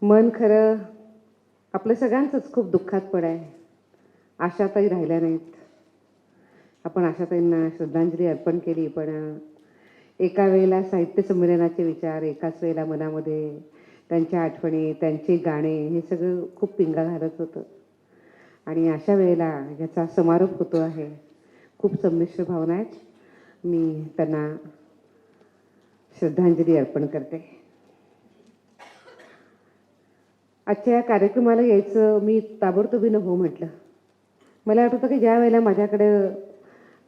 मन खरं आपलं सगळ्यांचंच खूप दुःखात पण आहे. आशाताई राहिल्या नाहीत. आपण आशाताईंना श्रद्धांजली अर्पण केली, पण एका वेळेला साहित्य संमेलनाचे विचार, एकाच वेळेला मनामध्ये त्यांच्या आठवणी, त्यांचे गाणे हे सगळं खूप पिंगा घालत होतं. आणि अशा वेळेला याचा समारोप होतो आहे. खूप संमिश्र भावना आहेत. मी त्यांना श्रद्धांजली अर्पण करते. आजच्या या कार्यक्रमाला यायचं मी ताबडतोबीनं हो म्हटलं. मला आठवतं की ज्या वेळेला माझ्याकडे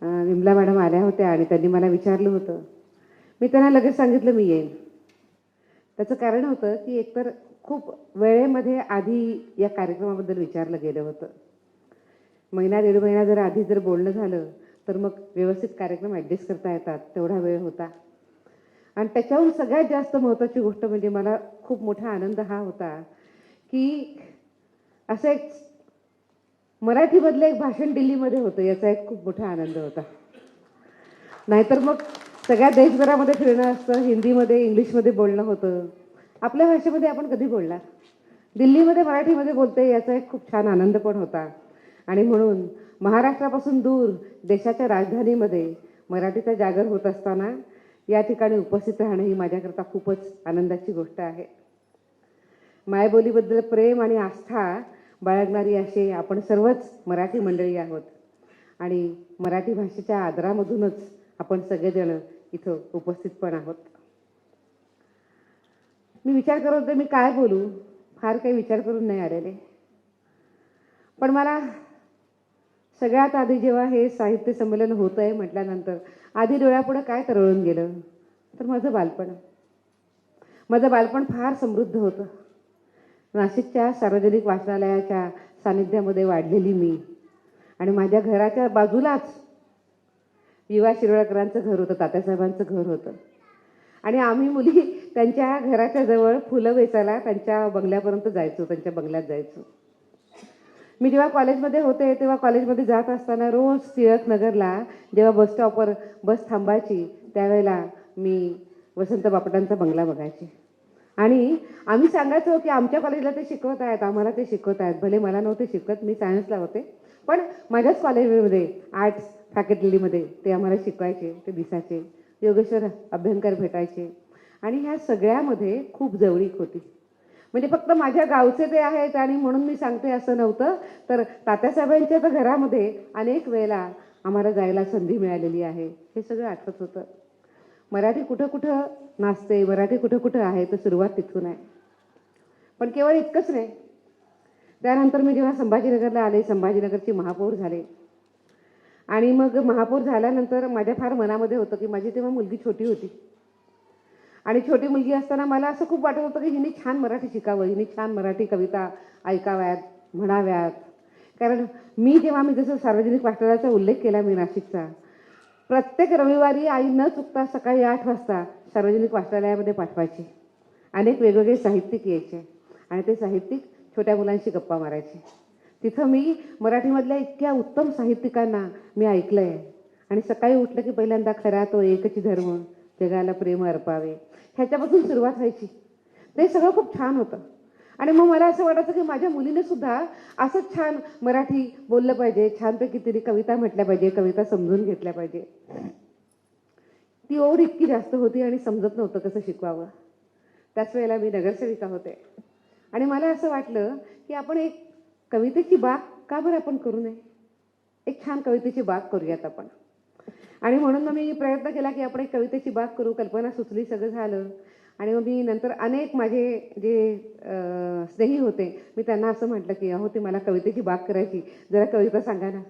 विमला मॅडम आल्या होत्या आणि त्यांनी मला विचारलं होतं, मी त्यांना लगेच सांगितलं मी येईन. त्याचं कारण होतं की एकतर खूप वेळेमध्ये आधी या कार्यक्रमाबद्दल विचारलं गेलं होतं. महिना दीड महिना जर आधी जर बोलणं झालं तर मग व्यवस्थित कार्यक्रम ॲडजस्ट करता येतात, तेवढा वेळ होता. आणि त्याच्याहून सगळ्यात जास्त महत्त्वाची गोष्ट म्हणजे मला खूप मोठा आनंद हा होता की असं एक मराठीमधलं एक भाषण दिल्लीमध्ये होतं, याचा एक खूप मोठा आनंद होता. नाहीतर मग सगळ्या देशभरामध्ये फिरणं असतं, हिंदीमध्ये इंग्लिशमध्ये बोलणं होतं. आपल्या भाषेमध्ये आपण कधी बोलणार? दिल्लीमध्ये मराठीमध्ये बोलते याचा एक खूप छान आनंद पण होता. आणि म्हणून महाराष्ट्रापासून दूर देशाच्या राजधानीमध्ये मराठीचा जागर होत असताना या ठिकाणी उपस्थित राहणं ही माझ्याकरता खूपच आनंदाची गोष्ट आहे. मायबोलीबद्दल प्रेम आणि आस्था बाळगणारी असे आपण सर्वच मराठी मंडळी आहोत. आणि मराठी भाषेच्या आदरामधूनच आपण सगळेजण इथं उपस्थित पण आहोत. मी विचार करत होते मी काय बोलू, फार काही विचार करून नाही आलेले. पण मला सगळ्यात आधी जेव्हा हे साहित्य संमेलन होतं आहे म्हटल्यानंतर आधी डोळ्यापुढं काय तरळून गेलं तर माझं बालपण. माझं बालपण फार समृद्ध होतं. नाशिकच्या सार्वजनिक वाचनालयाच्या सानिध्यामध्ये वाढलेली मी. आणि माझ्या घराच्या बाजूलाच विवा शिरोळकरांचं घर होतं, तात्यासाहेबांचं घर होतं. आणि आम्ही मुली त्यांच्या घराच्या जवळ फुलं वेचायला त्यांच्या बंगल्यापर्यंत जायचो, त्यांच्या बंगल्यात जायचो. मी जेव्हा कॉलेजमध्ये होते तेव्हा कॉलेजमध्ये जात असताना रोज टिळक नगरला जेव्हा बस स्टॉपवर बस थांबायची त्यावेळेला मी वसंत बापटांचा बंगला बघायचे. आणि आम्ही सांगायचो की आमच्या कॉलेजला ते शिकवत आहेत, आम्हाला ते शिकवत आहेत. भले मला नव्हते शिकवत, मी सायन्सला होते, पण माझ्याच कॉलेजमध्ये आर्ट्स फॅकल्टीमध्ये ते आम्हाला शिकवायचे, ते दिसायचे. योगेश्वर अभ्यंकर भेटायचे. आणि ह्या सगळ्यामध्ये खूप जवळीक होती. म्हणजे फक्त माझ्या गावचे ते आहेत आणि म्हणून मी सांगते असं नव्हतं, तर तात्यासाहेबांच्या तर घरामध्ये अनेक वेळेला आम्हाला जायला संधी मिळालेली आहे, हे सगळं आठवत होतं. मराठी कुठं कुठं नाचते, मराठी कुठं कुठं आहे, तर सुरुवात तिथून आहे. पण केवळ इतकंच नाही, त्यानंतर मी जेव्हा संभाजीनगरला आले, संभाजीनगरची महापौर झाले. आणि मग महापौर झाल्यानंतर माझ्या फार मनामध्ये होतं की माझी तेव्हा मुलगी छोटी होती. आणि छोटी मुलगी असताना मला असं खूप वाटत होतं की हिने छान मराठी शिकावं, हिने छान मराठी कविता ऐकाव्यात, म्हणाव्यात. कारण मी जसं सार्वजनिक वाचनालयाचा उल्लेख केला मी नाशिकचा, प्रत्येक रविवारी आई न चुकता सकाळी 8 वाजता सार्वजनिक वाचनालयामध्ये पाठवायची. अनेक वेगवेगळे साहित्यिक यायचे आणि ते साहित्यिक छोट्या मुलांशी गप्पा मारायचे. तिथं मी मराठीमधल्या इतक्या उत्तम साहित्यिकांना मी ऐकलं आहे. आणि सकाळी उठलं की पहिल्यांदा खरा तो एकच धर्म जगाला प्रेम अर्पावे, ह्याच्यापासून सुरुवात व्हायची. ते सगळं खूप छान होतं. आणि मग मला असं वाटायचं की माझ्या मुलीने सुद्धा असंच छान मराठी बोललं पाहिजे, छानपैकी तिने कविता म्हटल्या पाहिजे, कविता समजून घेतल्या पाहिजे. ती ओढ इतकी जास्त होती आणि समजत नव्हतं कसं शिकवावं. त्याच वेळेला मी नगरसेविका होते. आणि मला असं वाटलं की आपण एक कवितेची बाग का बरं आपण करू नये, एक छान कवितेची बाग करूयात आपण. आणि म्हणून मग मी प्रयत्न केला की आपण एक कवितेची बाग करू. कल्पना सुचली, सगळं झालं. आणि मग मी नंतर अनेक माझे जे स्नेही होते, मी त्यांना असं म्हटलं की अहो ती मला कवितेची बाग करायची, जरा कविता सांगा ना.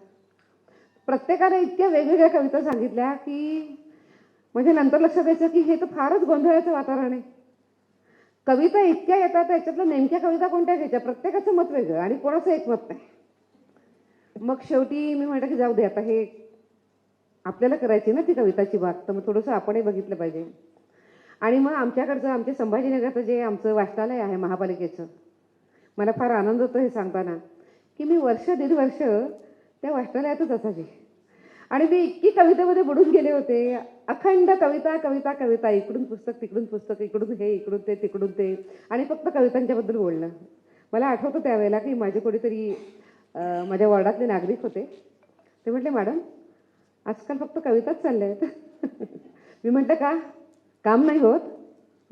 प्रत्येकाने इतक्या वेगवेगळ्या कविता सांगितल्या की म्हणजे नंतर लक्षात यायचं की हे तर फारच गोंधळाचं वातावरण आहे. कविता इतक्या येतात, त्याच्यातलं नेमक्या कविता कोणत्या घ्यायच्या, प्रत्येकाचं मत वेगळं आणि कोणाचं एक मत नाही. मग शेवटी मी म्हटलं की जाऊ दे आता, हे आपल्याला करायची ना ती कविताची बाग, तर मग थोडंसं आपणही बघितलं पाहिजे. आणि मग आमच्या संभाजीनगरचं जे आमचं वाचनालय आहे महापालिकेचं, मला फार आनंद होतो हे सांगताना की मी वर्ष दीड वर्ष त्या वाचनालयातच असायचे. आणि मी इतकी कवितेमध्ये बुडून गेले होते. अखंड कविता कविता कविता, इकडून पुस्तक तिकडून पुस्तक, इकडून हे इकडून ते तिकडून ते, आणि फक्त कवितांच्याबद्दल बोलणं. मला आठवतं त्यावेळेला की माझे कोणीतरी माझ्या वॉर्डातले नागरिक होते. ते म्हटले, मॅडम आजकाल फक्त कविताच चालल्या आहेत. मी म्हटलं का, काम नाही होत?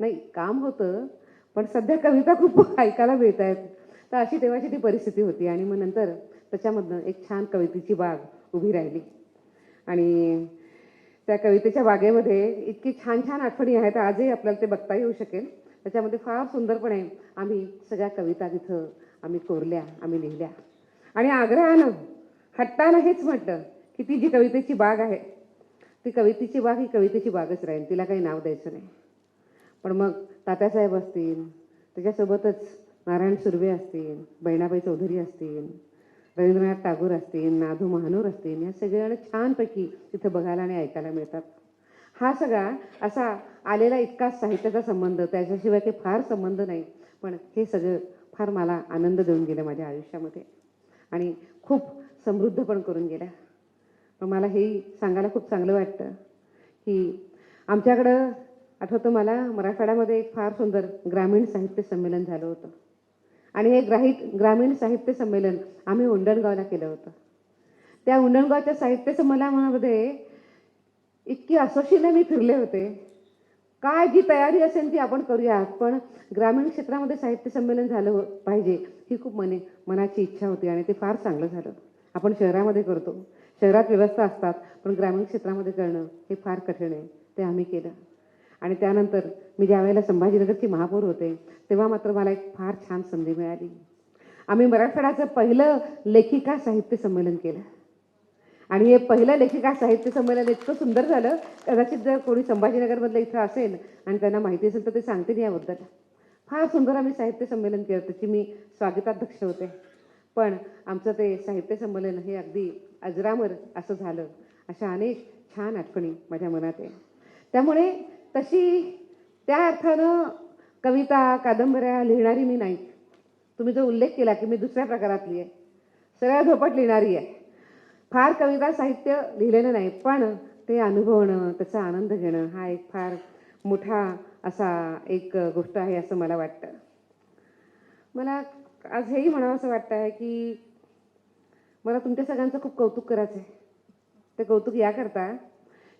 नाही, काम होतं, पण सध्या कविता खूप ऐकायला मिळत आहेत. तर अशी तेव्हाची ती परिस्थिती होती. आणि मग नंतर त्याच्यामधनं एक छान कवितेची बाग उभी राहिली. आणि त्या कवितेच्या बागेमध्ये इतकी छान छान आठवणी आहेत, आजही आपल्याला ते बघता येऊ शकेल. त्याच्यामध्ये फार सुंदरपणे आम्ही सगळ्या कविता तिथं आम्ही कोरल्या, आम्ही लिहिल्या. आणि आग्रहानं, हट्टानं हेच म्हटलं की ती जी कवितेची बाग आहे, ती कवितेची बाग ही कवितेची बागच राहील, तिला काही नाव द्यायचं नाही. पण मग तात्यासाहेब असतील, त्याच्यासोबतच नारायण सुर्वे असतील, बहिणाबाई चौधरी असतील, रवींद्रनाथ टागोर असतील, नाधू महानोर असतील, या सगळ्यांना छानपैकी तिथं बघायला आणि ऐकायला मिळतात. हा सगळा असा आलेला इतका साहित्याचा संबंध, त्याच्याशिवाय काही फार संबंध नाही, पण हे सगळं फार मला आनंद देऊन गेलं माझ्या आयुष्यामध्ये आणि खूप समृद्ध पण करून गेल्या. पण मला हेही सांगायला खूप चांगलं वाटतं की आमच्याकडं आठवतं मला, मराठवाड्यामध्ये एक फार सुंदर ग्रामीण साहित्य संमेलन झालं होतं. आणि हे ग्रामीण साहित्य संमेलन आम्ही उंडणगावला केलं होतं. त्या उंडणगावच्या साहित्य संमेलनामध्ये इतकी असोशीने मी फिरले होते. काय जी तयारी असेल ती आपण करूया, पण ग्रामीण क्षेत्रामध्ये साहित्य संमेलन झालं पाहिजे ही खूप मनाची इच्छा होती. आणि ते फार चांगलं झालं. आपण शहरामध्ये करतो, शहरात व्यवस्था असतात, पण ग्रामीण क्षेत्रामध्ये करणं हे फार कठीण आहे. ते आम्ही केलं. आणि त्यानंतर मी ज्या वेळेला संभाजीनगरची महापौर होते, तेव्हा मात्र मला एक फार छान संधी मिळाली. आम्ही मराठवाड्याचं पहिलं लेखिका साहित्य संमेलन केलं. आणि हे पहिलं लेखिका साहित्य संमेलन इतकं सुंदर झालं, कदाचित जर कोणी संभाजीनगरमधलं इथं असेल आणि त्यांना माहिती असेल तर ते सांगतील याबद्दल. फार सुंदर आम्ही साहित्य संमेलन केलं, त्याची मी स्वागताध्यक्ष होते. पण आमचं ते साहित्य संमेलन हे अगदी अजरामर असं झालं. अशा अनेक छान आठवणी माझ्या मनात आहे. त्यामुळे तशी त्या अर्थानं कविता कादंबऱ्या लिहिणारी मी नाही. तुम्ही जो उल्लेख केला की मी दुसऱ्या प्रकारातली आहे, सरळ धोपट लिहिणारी आहे. फार कविता साहित्य लिहिलेलं नाही, पण ते अनुभवणं, त्याचा आनंद घेणं हा एक फार मोठा असा एक गोष्ट आहे असं मला वाटतं. मला आज हेही म्हणावं असं वाटतं आहे की मला तुमच्या सगळ्यांचं खूप कौतुक करायचं आहे. ते कौतुक याकरता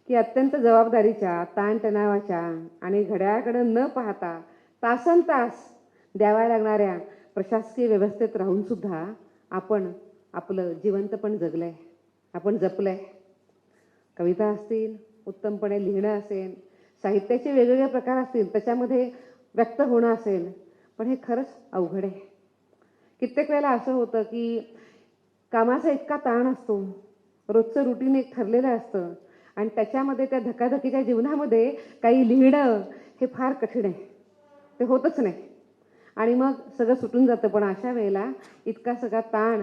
की अत्यंत जबाबदारीच्या, ताणतणावाच्या आणि घड्याळाकडे न पाहता तासनतास द्याव्या लागणाऱ्या प्रशासकीय व्यवस्थेत राहूनसुद्धा आपण आपलं जिवंतपण जगलं आहे, आपण जपलं आहे. कविता असतील, उत्तमपणे लिहिणं असेल, साहित्याचे वेगवेगळे प्रकार असतील, त्याच्यामध्ये व्यक्त होणं असेल, पण हे खरंच अवघड आहे. कित्येक वेळेला असं होतं की कामाचा इतका ताण असतो, रोजचं रुटीन एक ठरलेलं असतं आणि त्याच्यामध्ये त्या धकाधकीच्या जीवनामध्ये काही लिहिणं हे फार कठीण आहे. ते होतच नाही आणि मग सगळं सुटून जातं. पण अशा वेळेला इतका सगळा ताण,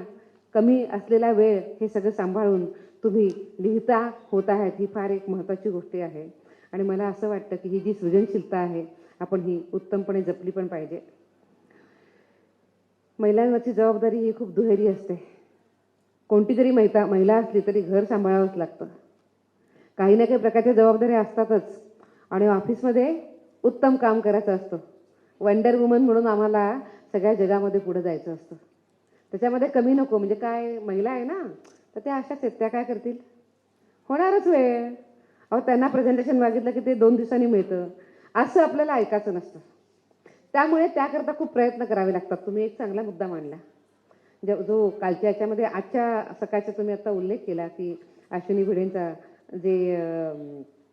कमी असलेला वेळ हे सगळं सांभाळून तुम्ही लिहिता होत आहेत, ही फार एक महत्त्वाची गोष्ट आहे. आणि मला असं वाटतं की ही जी सृजनशीलता आहे आपण ही उत्तमपणे जपली पण पाहिजे. महिलांवरची जबाबदारी ही खूप दुहेरी असते. कोणती जरी महिला असली तरी घर सांभाळावंच लागतं. काही ना काही प्रकारच्या जबाबदाऱ्या असतातच. आणि ऑफिसमध्ये उत्तम काम करायचं असतं. वंडर वुमन म्हणून आम्हाला सगळ्या जगामध्ये पुढे जायचं असतं. त्याच्यामध्ये कमी नको, म्हणजे काय महिला आहे ना, तर त्या अशाच आहेत, त्या काय करतील, होणारच वेळ. अहो त्यांना प्रेझेंटेशन मागितलं की ते 2 दिवसांनी मिळतं, असं आपल्याला ऐकायचं नसतं. त्यामुळे त्याकरता खूप प्रयत्न करावे लागतात. तुम्ही एक चांगला मुद्दा मांडला, जो कालच्या याच्यामध्ये आजच्या सकाळचा तुम्ही आता उल्लेख केला की अश्विनी भिडेंचा जे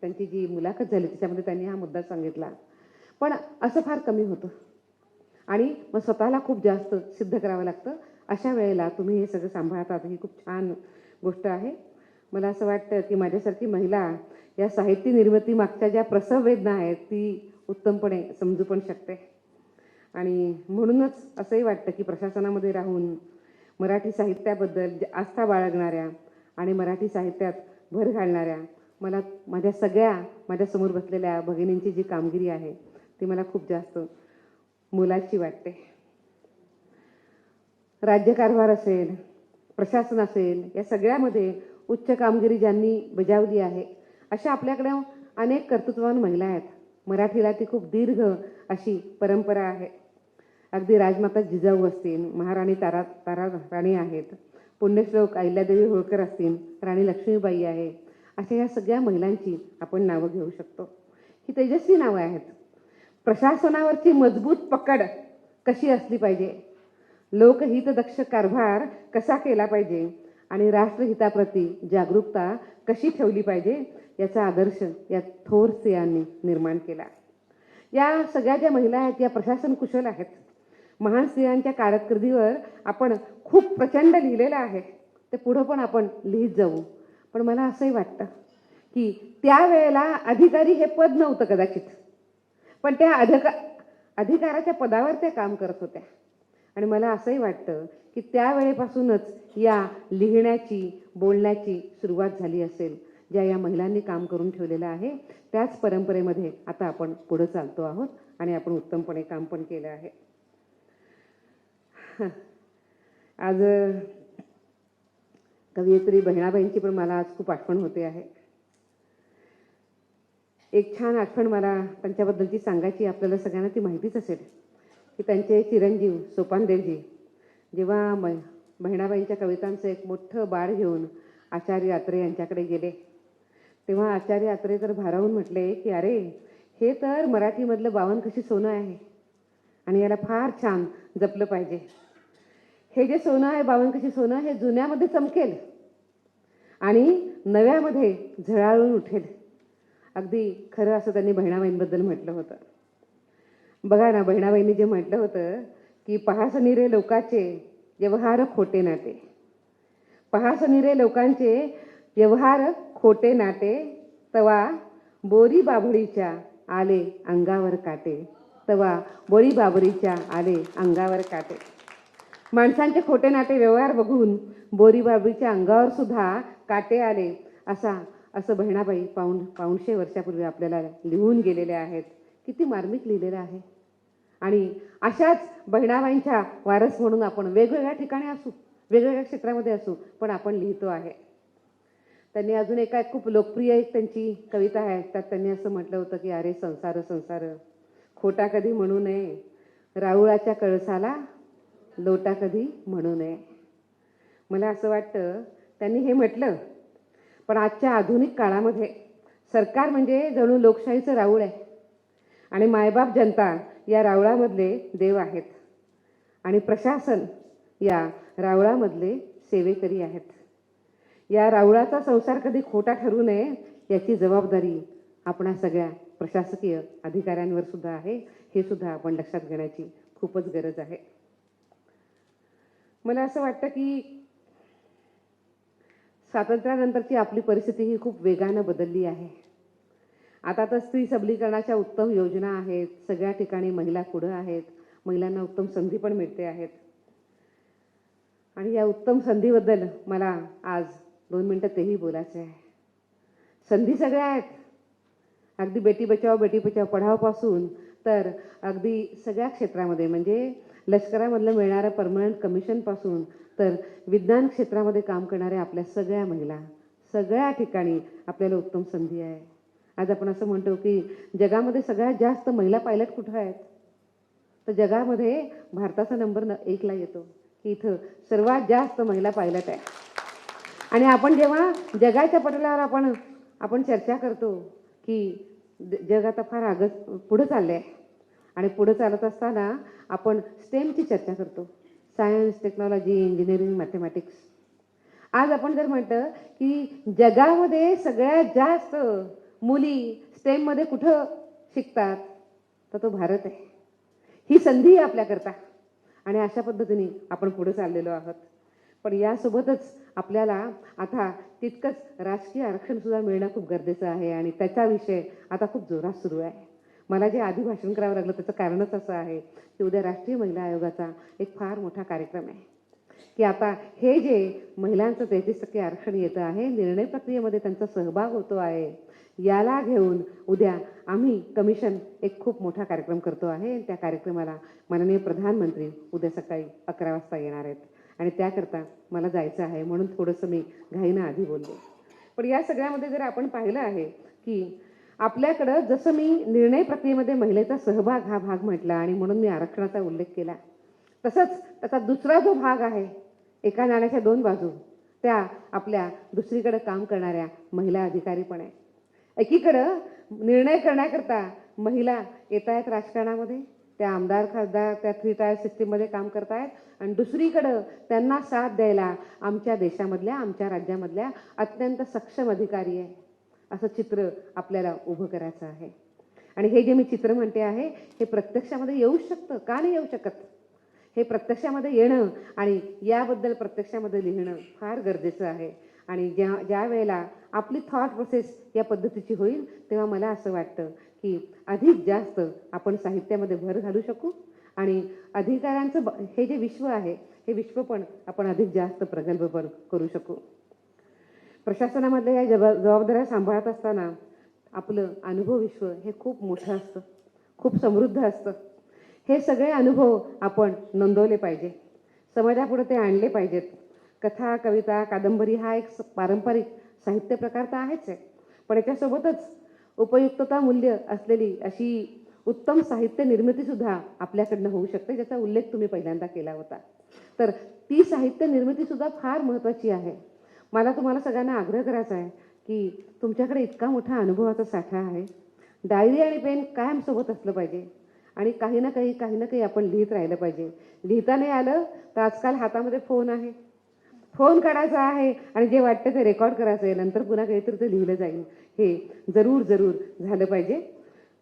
त्यांची जी मुलाखत झाली त्याच्यामध्ये त्यांनी हा मुद्दा सांगितला. पण असं फार कमी होतं आणि मग स्वतःला खूप जास्त सिद्ध करावं लागतं. अशा वेळेला तुम्ही हे सगळं सांभाळतात, ही खूप छान गोष्ट आहे. मला असं वाटतं की माझ्यासारखी महिला या साहित्य निर्मिती मागच्या ज्या प्रसव वेदना आहेत ती उत्तमपणे समजू पण शकते. आणि म्हणूनच असंही वाटतं की प्रशासनामध्ये राहून मराठी साहित्याबद्दल आस्था बाळगणाऱ्या आणि मराठी साहित्यात भर घालणाऱ्या मला माझ्यासमोर बसलेल्या भगिनींची जी कामगिरी आहे ती मला खूप जास्त मोलाची वाटते. राज्यकारभार असेल, प्रशासन असेल, या सगळ्यामध्ये उच्च कामगिरी ज्यांनी बजावली आहे, अशा आपल्याकडे अनेक कर्तृत्ववान महिला आहेत. मराठीला ती खूप दीर्घ अशी परंपरा आहे. अगदी राजमाता जिजाऊ असतील, महाराणी तारा राणी आहेत, पुण्यश्लोक अहिल्यादेवी होळकर असतील, राणी लक्ष्मीबाई आहे, अशा या सगळ्या महिलांची आपण नावं घेऊ शकतो. ही तेजस्वी नावं आहेत. प्रशासनावरची मजबूत पकड कशी असली पाहिजे, लोकहितदक्ष कारभार कसा केला पाहिजे आणि राष्ट्रहिताप्रती जागरूकता कशी ठेवली पाहिजे, याचा आदर्श या थोर स्त्रियांनी निर्माण केला. या सगळ्या ज्या महिला आहेत या प्रशासन कुशल आहेत. महान स्त्रियांच्या कारकिर्दीवर आपण खूप प्रचंड लिहिलेलं आहे, ते पुढं पण आपण लिहित जाऊ. पण मला असंही वाटतं की त्यावेळेला अधिकारी हे पद नव्हतं कदाचित, पण त्या अधिकाराच्या पदावर त्या काम करत होत्या. आणि मला असंही वाटतं की त्यावेळेपासूनच या लिहिण्याची, बोलण्याची सुरुवात झाली असेल. ज्या या महिलांनी काम करून ठेवलेलं आहे, त्याच परंपरेमध्ये आता आपण पुढे चालतो आहोत आणि आपण उत्तमपणे काम पण केलं आहे. आज कवयित्री बहिणाबाईंची पण मला आज खूप आठवण होते आहे. एक छान आठवण मला त्यांच्याबद्दलची सांगायची. आपल्याला सगळ्यांना ती माहितीच असेल की त्यांचे चिरंजीव सोपानदेवजी जेव्हा बहिणाबाईंच्या कवितांचं एक मोठं बाळ घेऊन आचार्य अत्रे यांच्याकडे गेले, तेव्हा आचार्य अत्रे तर भारावून म्हटले की अरे, हे तर मराठीमधलं 52 कशी सोनं आहे आणि याला फार छान जपलं पाहिजे. हे जे सोनं आहे 52 कशी सोनं, हे जुन्यामध्ये चमकेल आणि नव्यामध्ये झळाळून उठेल. अगदी खरं असं त्यांनी बहिणाबाईंबद्दल म्हटलं होतं. बघा ना, बहिणाबाईंनी जे म्हटलं होतं की पहासनी रे लोकाचे व्यवहार खोटे नाटे, पहासनी रे लोकांचे व्यवहार खोटे नाटे, तवा बोरी बाभळीच्या आले अंगावर काटे, तवा बोरी बाबरीच्या आले अंगावर काटे. माणसांचे खोटे नाटे व्यवहार बघून बोरी बाबरीच्या अंगावर सुद्धा काटे आले, असं बहिणाबाई 500 वर्षापूर्वी आपल्याला लिहून गेलेले आहेत. किती मार्मिक लिहिलेलं आहे. आणि अशाच बहिणाबाईंच्या वारस म्हणून आपण वेगवेगळ्या ठिकाणी असू, वेगवेगळ्या क्षेत्रामध्ये असू, पण आपण लिहितो आहे. त्यांनी अजून एका खूप लोकप्रिय एक त्यांची कविता आहे, त्यात त्यांनी असं म्हटलं होतं की अरे संसार संसार खोटा कधी म्हणू नये, राऊळाच्या कळसाला लोटा कधी म्हणू नये. मला असं वाटतं त्यांनी हे म्हटलं, पण आजच्या आधुनिक काळामध्ये सरकार म्हणजे जणू लोकशाहीचं राऊळ आहे आणि मायबाप जनता या राऊळामधले देव आहेत आणि प्रशासन या राऊळामधले सेवेकरी आहेत. या राऊळाचा संसार कधी खोटा ठरू नये याची जबाबदारी आपणा सगळ्या प्रशासकीय अधिकाऱ्यांवर सुद्धा आहे. हे सुद्धा आपण लक्षात घेण्याची खूपच गरज आहे. मला असं वाटतं की स्वातंत्र्यानंतरची आपली परिस्थिती ही खूप वेगानं बदलली आहे. आता तर स्त्री सबलीकरणाच्या उत्तम योजना आहेत, सगळ्या ठिकाणी महिला पुढं आहेत, महिलांना उत्तम संधी पण मिळते आहेत. आणि या उत्तम संधीबद्दल मला आज 2 मिनिटं तेही बोलायचं आहे. संधी सगळ्या आहेत, अगदी बेटी बचाओ बेटी पढाओपासून तर अगदी सगळ्या क्षेत्रामध्ये, म्हणजे लष्करामधलं मिळणारं परमनंट कमिशनपासून तर विज्ञान क्षेत्रामध्ये काम करणाऱ्या आपल्या सगळ्या महिला, सगळ्या ठिकाणी आपल्याला उत्तम संधी आहे. आज आपण असं म्हणतो की जगामध्ये सगळ्यात जास्त महिला पायलट कुठं आहेत, तर जगामध्ये भारताचा नंबर 1 ला येतो की इथं सर्वात जास्त महिला पायलट आहे. आणि आपण जेव्हा जगाच्या पटलावर आपण चर्चा करतो की जग आता फार पुढं चाललं आहे आणि पुढं चालत असताना आपण स्टेमची चर्चा करतो, सायन्स, टेक्नॉलॉजी, इंजिनिअरिंग, मॅथमॅटिक्स. आज आपण जर म्हटलं की जगामध्ये सगळ्यात जास्त मुली स्टेममध्ये कुठं शिकतात, तर तो भारत आहे. ही संधी आहे आपल्याकरता आणि अशा पद्धतीने आपण पुढे चाललेलो आहोत. पण यासोबतच आपल्याला आता तितकंच राजकीय आरक्षणसुद्धा मिळणं खूप गरजेचं आहे आणि त्याचा विषय आता खूप जोरात सुरू आहे. मला जे आधी भाषण करावं लागलं त्याचं कारणच असं आहे की उद्या राष्ट्रीय महिला आयोगाचा एक फार मोठा कार्यक्रम आहे की आता हे जे महिलांचं 33% आरक्षण येतं आहे, निर्णय प्रक्रियेमध्ये त्यांचा सहभाग होतो आहे, याला घेऊन उद्या आम्ही कमिशन एक खूप मोठा कार्यक्रम करतो आहे. त्या कार्यक्रमाला माननीय प्रधानमंत्री उद्या सकाळी 11 वाजता येणार आहेत आणि त्याकरता मला जायचं आहे, म्हणून थोडंसं मी घाईनं आधी बोलले. पण या सगळ्यामध्ये जर आपण पाहिलं आहे की आपल्याकडं जसं मी निर्णय प्रक्रियेमध्ये महिलेचा सहभाग हा भाग म्हटला आणि म्हणून मी आरक्षणाचा उल्लेख केला, तसंच त्याचा दुसरा जो भाग आहे, एका नाण्याच्या दोन बाजू, त्या आपल्या दुसरीकडे काम करणाऱ्या महिला अधिकारी पण आहे. एकीकडं निर्णय करण्याकरता महिला येत आहेत राजकारणामध्ये, त्या आमदार खासदार त्या 3 टायर सिस्टीममध्ये काम करत आहेत, आणि दुसरीकडं त्यांना साथ द्यायला आमच्या देशामधल्या आमच्या राज्यामधल्या अत्यंत सक्षम अधिकारी आहे. असं चित्र आपल्याला उभं करायचं आहे. आणि हे जे मी चित्र म्हणते आहे हे प्रत्यक्षामध्ये येऊ शकतं, का नाही येऊ शकत? हे प्रत्यक्षामध्ये येणं आणि याबद्दल प्रत्यक्षामध्ये लिहिणं फार गरजेचं आहे. आणि ज्या वेळेला आपली थॉट प्रोसेस या पद्धतीची होईल तेव्हा मला असं वाटतं की अधिक जास्त आपण साहित्यामध्ये भर घालू शकू आणि अधिकाऱ्यांचं हे जे विश्व आहे हे विश्व पण आपण अधिक जास्त प्रगल्भ पण करू शकू. प्रशासनामधल्या या जबाबदाऱ्या सांभाळत असताना आपलं अनुभव विश्व हे खूप मोठं असतं, खूप समृद्ध असतं. हे सगळे अनुभव आपण नोंदवले पाहिजे, समाजापुढे ते आणले पाहिजेत. कथा, कविता, कादंबरी हा एक पारंपरिक साहित्य प्रकार तर आहेच आहे, पण याच्यासोबतच उपयुक्तता मूल्य असलेली अशी उत्तम साहित्य निर्मितीसुद्धा आपल्याकडनं होऊ शकते, ज्याचा उल्लेख तुम्ही पहिल्यांदा केला होता. तर ती साहित्य निर्मितीसुद्धा फार महत्त्वाची आहे. मला तुम्हाला सगळ्यांना आग्रह करायचा आहे की तुमच्याकडे इतका मोठा अनुभवाचा साठा आहे, डायरी आणि पेन कायम सोबत असलं पाहिजे आणि काही ना काही आपण लिहित राहिलं पाहिजे. लिहिता नाही आलं तर आजकाल हातामध्ये फोन आहे, फोन काढायचा आहे आणि जे वाटतं ते रेकॉर्ड करायचं आहे, नंतर पुन्हा काहीतरी ते लिहिलं जाईल. हे जरूर झालं पाहिजे.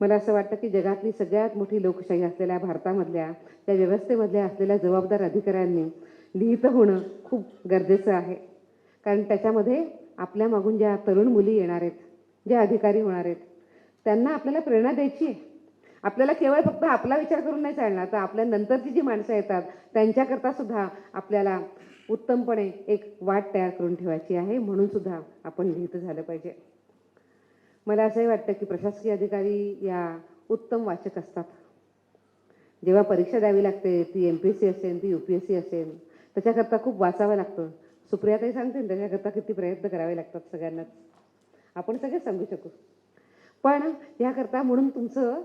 मला असं वाटतं की जगातली सगळ्यात मोठी लोकशाही असलेल्या भारतामधल्या त्या व्यवस्थेमधल्या असलेल्या जबाबदार अधिकाऱ्यांनी लिहितं होणं खूप गरजेचं आहे. कारण त्याच्यामध्ये आपल्या मागून ज्या तरुण मुली येणार आहेत, ज्या अधिकारी होणार आहेत, त्यांना आपल्याला प्रेरणा द्यायची आहे. आपल्याला केवळ फक्त आपला विचार करून नाही चालणार, तर आपल्या नंतरची जी माणसं येतात त्यांच्याकरता सुद्धा आपल्याला उत्तमपणे एक वाट तयार करून ठेवायची आहे, म्हणून सुद्धा आपण लिहित झालं पाहिजे. मला असंही वाटतं की प्रशासकीय अधिकारी या उत्तम वाचक असतात. जेव्हा परीक्षा द्यावी लागते, ती MPSC असेल, ती UPSC असेल, त्याच्याकरता खूप वाचावं लागतं. सुप्रियाताई सांगतील त्याच्याकरता किती प्रयत्न करावे लागतात सगळ्यांनाच, आपण सगळे सांगू शकू. पण याकरता म्हणून तुमचं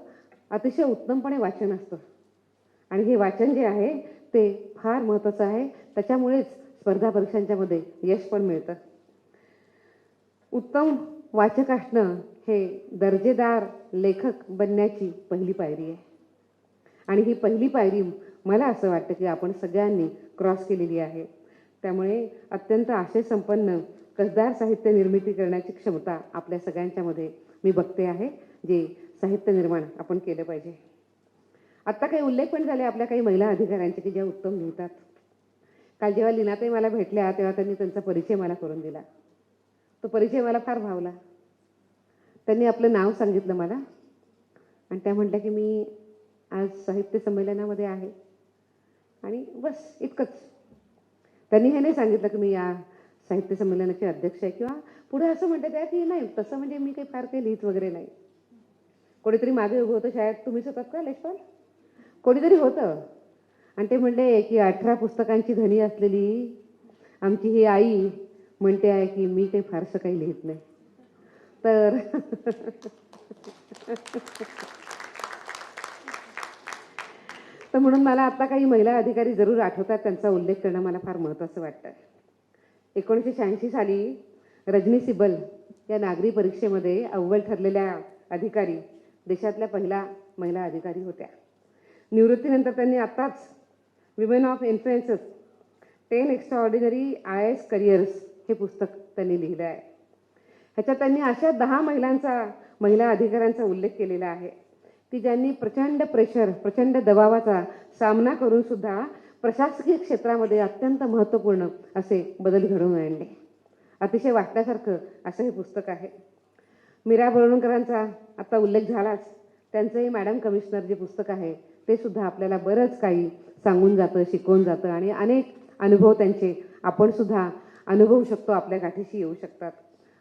अतिशय उत्तमपणे वाचन असतं आणि हे वाचन जे आहे ते फार महत्त्वाचं आहे. त्याच्यामुळेच स्पर्धा परीक्षांच्यामध्ये यश पण मिळतं. उत्तम वाचक असणं हे दर्जेदार लेखक बनण्याची पहिली पायरी आहे आणि ही पहिली पायरी मला असं वाटतं की आपण सगळ्यांनी क्रॉस केलेली आहे. त्यामुळे अत्यंत आशयसंपन्न कसदार साहित्य निर्मिती करण्याची क्षमता आपल्या सगळ्यांच्यामध्ये मी बघते आहे, जे साहित्य निर्माण आपण केलं पाहिजे. आत्ता काही उल्लेख पण झाले आपल्या काही महिला अधिकाऱ्यांचे की ज्या उत्तम लिहितात. काल जेव्हा लीनाताई मला भेटल्या तेव्हा त्यांनी त्यांचा परिचय मला करून दिला. तो परिचय मला फार भावला. त्यांनी आपलं नाव सांगितलं मला आणि त्या म्हटल्या की मी आज साहित्य संमेलनामध्ये आहे आणि बस इतकंच. त्यांनी हे नाही सांगितलं की मी या साहित्य संमेलनाचे अध्यक्ष आहे किंवा पुढे असं म्हणतात त्या की नाही तसं म्हणजे मी काही फार काही लिहित वगैरे नाही. कोणीतरी मागे उभं होतं, शाळेत तुम्हीच होतात का लेखपाल? कोणीतरी होतं आणि ते म्हणले की 18 पुस्तकांची धनी असलेली आमची ही आई म्हणते आहे की मी काही फारसं काही लिहित नाही. तर तर म्हणून मला आता काही महिला अधिकारी जरूर आठवतात, त्यांचा उल्लेख करणं मला फार महत्त्वाचं वाटतं. 1986 साली रजनी सिब्बल या नागरी परीक्षेमध्ये अव्वल ठरलेल्या अधिकारी देशातल्या पहिला महिला अधिकारी होत्या. निवृत्तीनंतर त्यांनी आत्ताच women of influences 10 extraordinary IAS careers हे पुस्तक त्यांनी लिहिलं आहे. ह्याच्यात त्यांनी अशा 10 महिला अधिकाऱ्यांचा उल्लेख केलेला आहे की ज्यांनी प्रचंड प्रेशर, प्रचंड दबावाचा सामना करून सुद्धा प्रशासकीय क्षेत्रामध्ये अत्यंत महत्त्वपूर्ण असे बदल घडवून आणले. अतिशय वाटण्यासारखं असं हे पुस्तक आहे. मीरा बोरवणकरांचा आता उल्लेख झालाच. त्यांचंही मॅडम कमिशनर जे पुस्तक आहे ते सुद्धा आपल्याला बरंच काही सांगून जातं, शिकवून जातं आणि अनेक अनुभव त्यांचे आपण सुद्धा अनुभवू शकतो, आपल्या गाठीशी येऊ शकतात.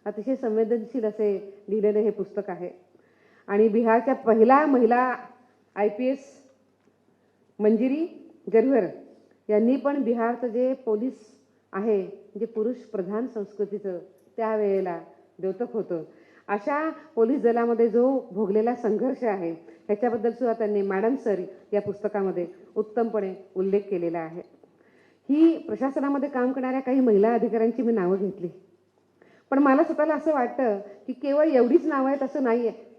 अतिशय संवेदनशील असे लिहिलेले हे पुस्तक आहे. आणि बिहारच्या पहिला महिला IPS मंजिरी गरवर यांनी पण बिहारचं जे पोलीस आहे, जे पुरुष प्रधान संस्कृतीचं त्यावेळेला द्योतक होतं, अशा पोलीस दलामध्ये जो भोगलेला संघर्ष आहे ह्याच्याबद्दल सुद्धा त्यांनी मॅडम सर या पुस्तकामध्ये उत्तमपणे उल्लेख केलेला आहे. ही प्रशासनामध्ये काम करणाऱ्या काही महिला अधिकाऱ्यांची मी नावं घेतली, पण मला स्वतःला असं वाटतं की केवळ एवढीच नावं आहेत असं नाही आहे.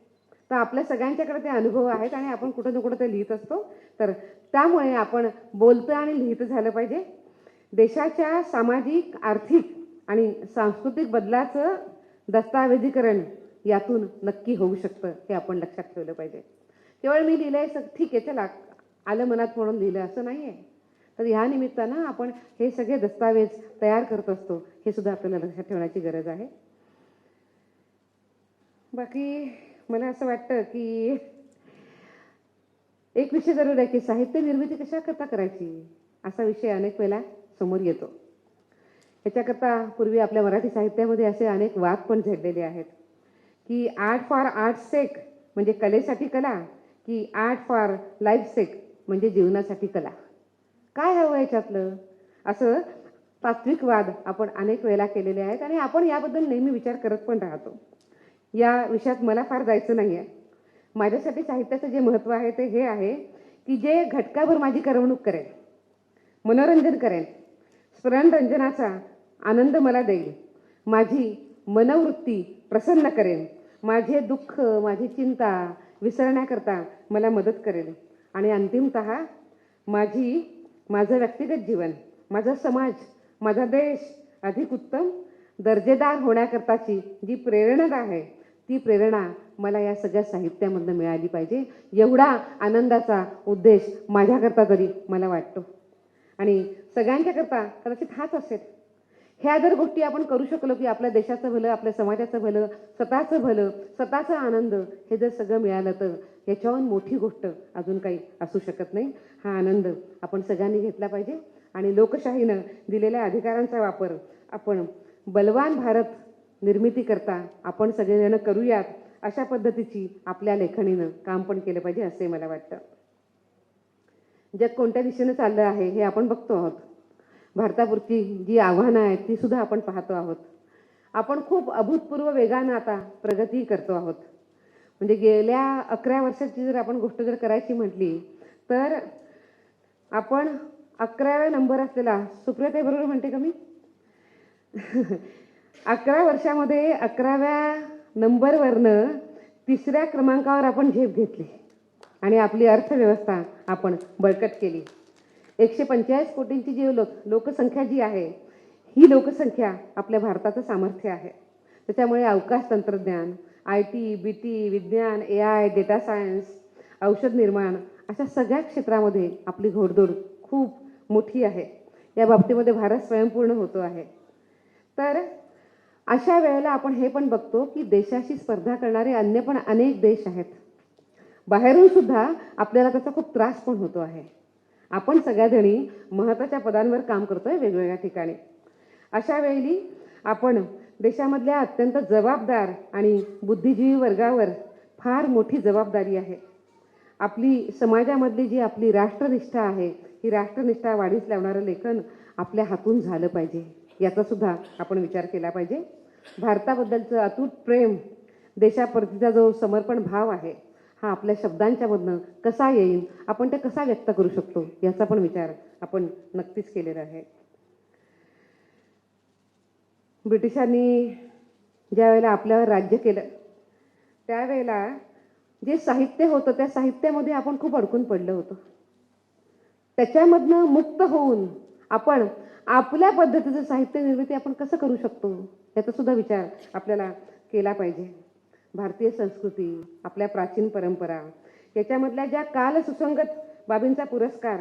तर आपल्या सगळ्यांच्याकडे ते अनुभव आहेत आणि आपण कुठं ना कुठं ते लिहित असतो. तर त्यामुळे आपण बोलतं आणि लिहितं झालं पाहिजे. देशाच्या सामाजिक, आर्थिक आणि सांस्कृतिक बदलाचं दस्तऐवजीकरण यातून नक्की होऊ शकतं, हे आपण लक्षात ठेवलं पाहिजे. केवळ मी लिहिलं आहे ठीक आहे, चला आलं मनात म्हणून लिहिलं असं नाही आहे. तर ह्या निमित्तानं आपण हे सगळे दस्तावेज तयार करत असतो, हे सुद्धा आपल्याला लक्षात ठेवण्याची गरज आहे. बाकी मला असं वाटतं की एक विषय जरूर आहे की साहित्य निर्मिती कशाकरता करायची, असा विषय अनेक वेळेला समोर येतो. ह्याच्याकरता पूर्वी आपल्या मराठी साहित्यामध्ये असे अनेक वाद पण झडलेले आहेत की आर्ट फॉर आर्ट सेक म्हणजे कलेसाठी कला, की आर्ट फॉर लाईफ सेक म्हणजे जीवनासाठी कला. काय हवं याच्यातलं, असं तात्विक वाद आपण अनेक वेळेला केलेले आहेत आणि आपण याबद्दल नेहमी विचार करत पण राहतो. या विषयात मला फार जायचं नाही आहे. माझ्यासाठी साहित्याचं जे महत्त्व आहे ते हे आहे की जे घटकाभर माझी करमणूक करेल, मनोरंजन करेल, स्मरणरंजनाचा आनंद मला देईल, माझी मनोवृत्ती प्रसन्न करेल, माझे दुःख, माझी चिंता विसरण्याकरता मला मदत करेल आणि अंतिमतः माझं व्यक्तिगत जीवन, माझा समाज, माझा देश अधिक उत्तम दर्जेदार होण्याकरताची जी प्रेरणा आहे ती प्रेरणा मला या सगळ्या साहित्यामधून मिळाली पाहिजे, एवढा आनंदाचा उद्देश माझ्याकरता तरी मला वाटतो. आणि सगळ्यांच्याकरता कदाचित हाच असेल. ह्या जर गोष्टी आपण करू शकलो की आपल्या देशाचं भलं, आपल्या समाजाचं भलं, स्वतःचं भलं, स्वतःचा आनंद हे जर सगळं मिळालं तर याच्याहून मोठी गोष्ट अजून काही असू शकत नाही. हा आनंद आपण सगळ्यांनी घेतला पाहिजे आणि लोकशाहीनं दिलेल्या अधिकारांचा वापर आपण बलवान भारत निर्मिती करता आपण सगळेजण करूयात, अशा पद्धतीची आपल्या लेखणीनं काम पण केलं पाहिजे असे मला वाटतं. जग कोणत्या दिशेनं चाललं आहे हे आपण बघतो आहोत. भारतापुरती जी आव्हानं आहेत ती सुद्धा आपण पाहतो आहोत. आपण खूप अभूतपूर्व वेगानं आता प्रगती करतो आहोत. म्हणजे गेल्या 11 वर्षाची जर आपण गोष्ट जर करायची म्हटली तर आपण 11व्या नंबर असलेला, सुप्रियाताई बरोबर म्हणते का मी 11 वर्षामध्ये 11व्या नंबरवरनं 3ऱ्या क्रमांकावर आपण झेप घेतली आणि आपली अर्थव्यवस्था आपण बळकट केली. 145 कोटींची जी लोकसंख्या जी आहे ही लोकसंख्या आपल्या भारताचं सामर्थ्य आहे. त्याच्यामुळे अवकाश तंत्रज्ञान, IT, BT, विज्ञान, AI, डेटा सायन्स, औषध निर्माण अशा सगळ्या क्षेत्रामध्ये आपली घोडदौड खूप मोठी आहे. या बाबतीमध्ये भारत स्वयंपूर्ण होतो आहे. तर अशा वेळेला आपण हे पण बघतो की देशाशी स्पर्धा करणारे अन्य पण अनेक देश आहेत. बाहेरून सुद्धा आपल्याला त्याचा खूप त्रास पण होतो आहे. आपण सगळ्याजणी महत्त्वाच्या पदांवर काम करतोय वेगवेगळ्या ठिकाणी. अशा वेळी आपण देशामधल्या अत्यंत जबाबदार आणि बुद्धिजीवी वर्गावर फार मोठी जबाबदारी आहे. आपली समाजामधली जी आपली राष्ट्रनिष्ठा आहे ही राष्ट्रनिष्ठा वाढीस लावणारं लेखन आपल्या हातून झालं पाहिजे, याचा सुद्धा आपण विचार केला पाहिजे. भारताबद्दलचं अतूट प्रेम, देशाप्रतीचा जो समर्पण भाव आहे हा आपल्या शब्दांच्यामधनं कसा येईल, आपण ते कसा व्यक्त करू शकतो याचा पण विचार आपण नक्कीच केलेला आहे. ब्रिटिशांनी ज्या वेळेला आपल्यावर राज्य केलं त्यावेळेला जे साहित्य होतं त्या साहित्यामध्ये आपण खूप अडकून पडलो होतो. त्याच्यामधनं मुक्त होऊन आपण आपल्या पद्धतीचं साहित्य निर्मिती आपण कसं करू शकतो याचा सुद्धा विचार आपल्याला केला पाहिजे. भारतीय संस्कृती, आपल्या प्राचीन परंपरा याच्यामधल्या ज्या काल सुसंगत बाबींचा पुरस्कार,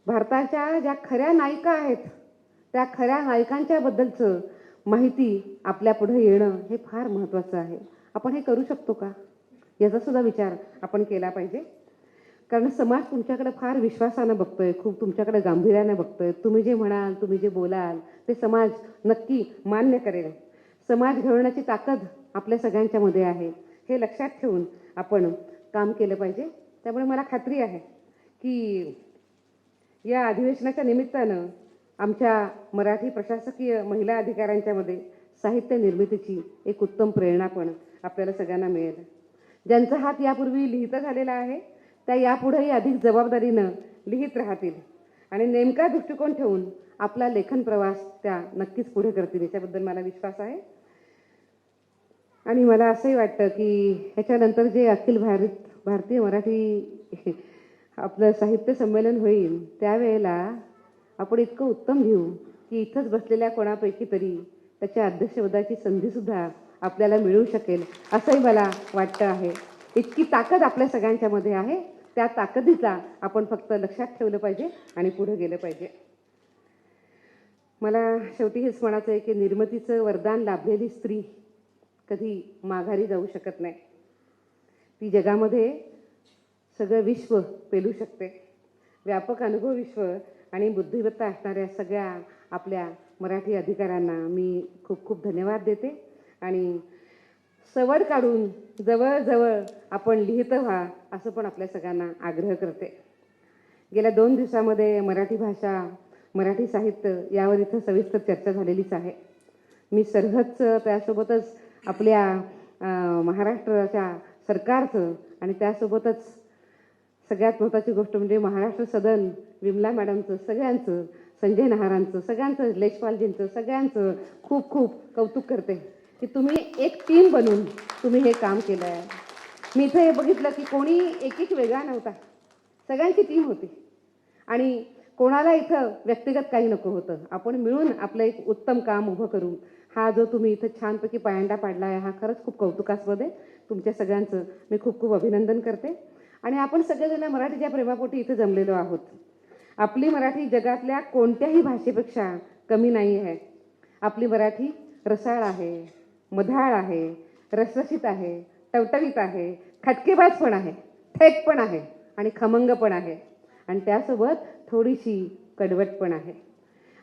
भारताच्या ज्या खऱ्या नायिका आहेत त्या खऱ्या नायकांच्या बद्दलचं माहिती आपल्या पुढे येणं हे फार महत्त्वाचं आहे. आपण हे करू शकतो का याचा सुद्धा विचार आपण केला पाहिजे. कारण समाज तुमच्याकडे फार विश्वासानं बघतोय, खूप तुमच्याकडे गांभीर्यानं बघतोय. तुम्ही जे म्हणाल, तुम्ही जे बोलाल ते समाज नक्की मान्य करेल. समाज घडवण्याची ताकद आपल्या सगळ्यांच्यामध्ये आहे, हे लक्षात ठेवून आपण काम केलं पाहिजे. त्यामुळे मला खात्री आहे की या अधिवेशनाच्या निमित्तानं आमच्या मराठी प्रशासकीय महिला अधिकाऱ्यांच्यामध्ये साहित्य निर्मितीची एक उत्तम प्रेरणा पण आपल्याला सगळ्यांना मिळेल. ज्यांचा हात यापूर्वी लिहिता झालेला आहे त्या यापुढेही अधिक जबाबदारीनं लिहित राहतील आणि नेमका दृष्टिकोन ठेवून आपला लेखन प्रवास त्या नक्कीच पुढे करतील, याच्याबद्दल मला विश्वास आहे. आणि मला असंही वाटतं की ह्याच्यानंतर जे अखिल भारतीय मराठी आपलं साहित्य संमेलन होईल त्यावेळेला आपण इतकं उत्तम लिहू की इथंच बसलेल्या कोणापैकी तरी त्याच्या अध्यक्षपदाची संधीसुद्धा आपल्याला मिळू शकेल असंही मला वाटतं आहे. इतकी ताकद आपल्या सगळ्यांच्यामध्ये आहे. त्या ताकदीचा आपण फक्त लक्षात ठेवलं पाहिजे आणि पुढे गेलं पाहिजे. मला शेवटी हेच म्हणायचं आहे की निर्मितीचं वरदान लाभलेली स्त्री कधी माघारी जाऊ शकत नाही. ती जगामध्ये सगळं विश्व पेलू शकते. व्यापक अनुभव विश्व आणि बुद्धिमत्ता असणाऱ्या सगळ्या आपल्या मराठी अधिकाऱ्यांना मी खूप खूप धन्यवाद देते आणि सवड काढून जवळजवळ आपण लिहित व्हा असं पण आपल्या सगळ्यांना आग्रह करते. गेल्या 2 दिवसामध्ये मराठी भाषा, मराठी साहित्य यावर इथं सविस्तर चर्चा झालेलीच आहे. मी सरहदच त्यासोबतच आपल्या महाराष्ट्राच्या सरकारचं आणि त्यासोबतच सगळ्यात महत्त्वाची गोष्ट म्हणजे महाराष्ट्र सदन, विमला मॅडमचं, सगळ्यांचं, संजय नहारांचं, सगळ्यांचं, लेशपालजींचं, सगळ्यांचं खूप खूप कौतुक करते की तुम्ही एक टीम बनून तुम्ही हे काम केलं आहे. मी इथं हे बघितलं की कोणी एक वेगळा नव्हता, सगळ्यांची टीम होती आणि कोणाला इथं व्यक्तिगत काही नको होतं. आपण मिळून आपलं एक उत्तम काम उभं करू. हा जो तुम्ही इथं छानपैकी पायंडा पाडला आहे हा खरंच खूप कौतुकास्पद आहे. तुमच्या सगळ्यांचं मी खूप खूप अभिनंदन करते. आणि आपण सगळेजण मराठीच्या प्रेमापोटी इथं जमलेलो आहोत. आपली मराठी जगातल्या कोणत्याही भाषेपेक्षा कमी नाही आहे. आपली मराठी रसाळ आहे, मधाळ आहे, रसरशीत आहे, टवटवीत आहे, खटकेबाज पण आहे, थेट पण आहे आणि खमंग पण आहे आणि त्यासोबत थोडीशी कडवट पण आहे.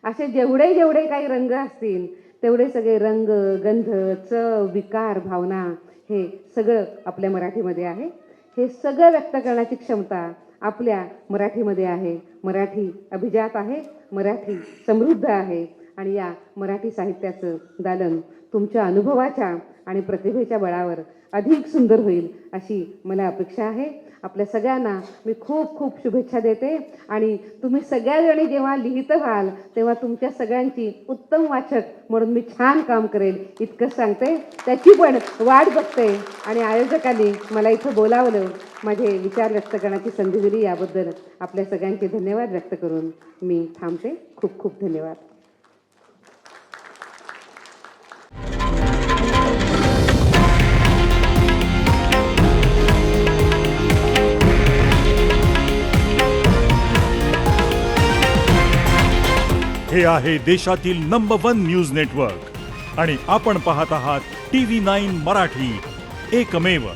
असे जेवढे जेवढे काही रंग असतील तेवढे सगळे रंग, गंध, चव, विकार, भावना हे सगळं आपल्या मराठीमध्ये आहे. हे सगळं व्यक्त करण्याची क्षमता आपल्या मराठीमध्ये आहे. मराठी अभिजात आहे, मराठी समृद्ध आहे आणि या मराठी साहित्याचं दालन तुमच्या अनुभवाच्या आणि प्रतिभेच्या बळावर अधिक सुंदर होईल अशी मला अपेक्षा आहे. आपल्या सगळ्यांना मी खूप खूप शुभेच्छा देते आणि तुम्ही सगळ्याजणी जेव्हा लिहित व्हाल तेव्हा तुमच्या सगळ्यांची उत्तम वाचक म्हणून मी छान काम करेल इतकंच सांगते. त्याची पण वाट बघते आणि आयोजकांनी मला इथं बोलावलं, माझे विचार व्यक्त करण्याची संधी दिली याबद्दल आपल्या सगळ्यांचे धन्यवाद व्यक्त करून मी थांबते. खूप खूप धन्यवाद. हे आहे देशातील नंबर 1 न्यूज नेटवर्क आणि आपण पाहत आहात TV9 मराठी, एकमेव.